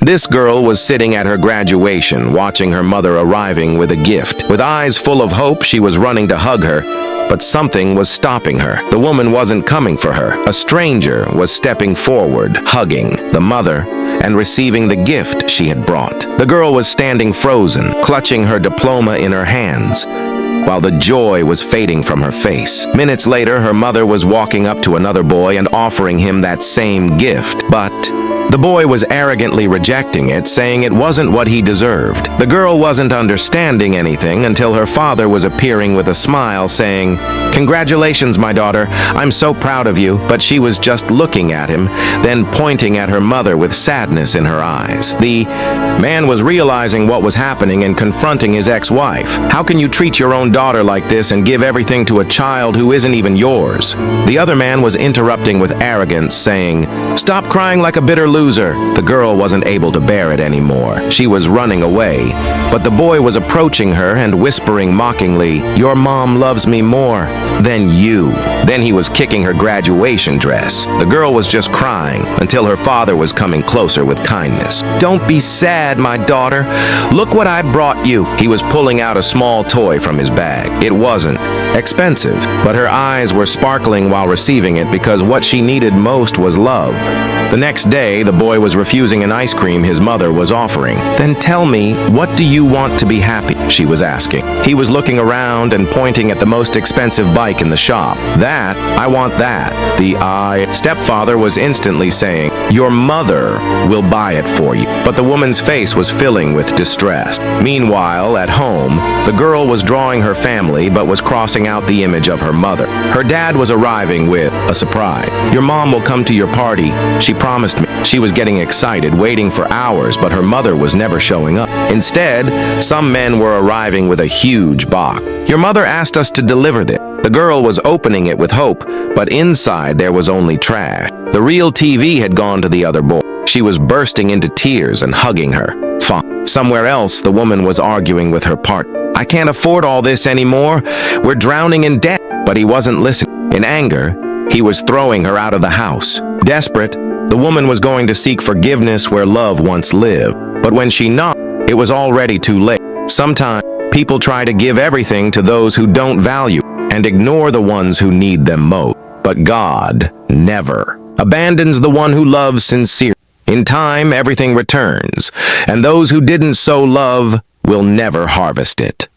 This girl was sitting at her graduation, watching her mother arriving with a gift. With eyes full of hope, she was running to hug her, but something was stopping her. The woman wasn't coming for her. A stranger was stepping forward, hugging the mother and receiving the gift she had brought. The girl was standing frozen, clutching her diploma in her hands, while the joy was fading from her face. Minutes later, her mother was walking up to another boy and offering him that same gift, but the boy was arrogantly rejecting it, saying it wasn't what he deserved. The girl wasn't understanding anything until her father was appearing with a smile, saying, "Congratulations, my daughter. I'm so proud of you." But she was just looking at him, then pointing at her mother with sadness in her eyes. The man was realizing what was happening and confronting his ex-wife. "How can you treat your own daughter like this and give everything to a child who isn't even yours?" The other man was interrupting with arrogance, saying, "Stop crying like a bitter loser." The girl wasn't able to bear it anymore. She was running away, but the boy was approaching her and whispering mockingly, "Your mom loves me more than you." Then he was kicking her graduation dress. The girl was just crying until her father was coming closer with kindness. "Don't be sad, my daughter. Look what I brought you." He was pulling out a small toy from his bag. It wasn't expensive, but her eyes were sparkling while receiving it because what she needed most was love. The next day, the boy was refusing an ice cream his mother was offering. "Then tell me, what do you want to be happy?" she was asking. He was looking around and pointing at the most expensive bike in the shop. "That, I want that." The stepfather was instantly saying, "Your mother will buy it for you." But the woman's face was filling with distress. Meanwhile, at home, the girl was drawing her family but was crossing out the image of her mother. Her dad was arriving with a surprise. "Your mom will come to your party. She promised me." She was getting excited, waiting for hours, but her mother was never showing up. Instead, some men were arriving with a huge box. "Your mother asked us to deliver this." The girl was opening it with hope, but inside there was only trash. The real TV had gone to the other boy. She was bursting into tears and hugging her. Somewhere else, the woman was arguing with her partner. "I can't afford all this anymore. We're drowning in debt." But he wasn't listening. In anger, he was throwing her out of the house. Desperate, the woman was going to seek forgiveness where love once lived. But when she knocked, it was already too late. Sometimes, people try to give everything to those who don't value and ignore the ones who need them most. But God never abandons the one who loves sincerely. In time, everything returns, and those who didn't sow love will never harvest it.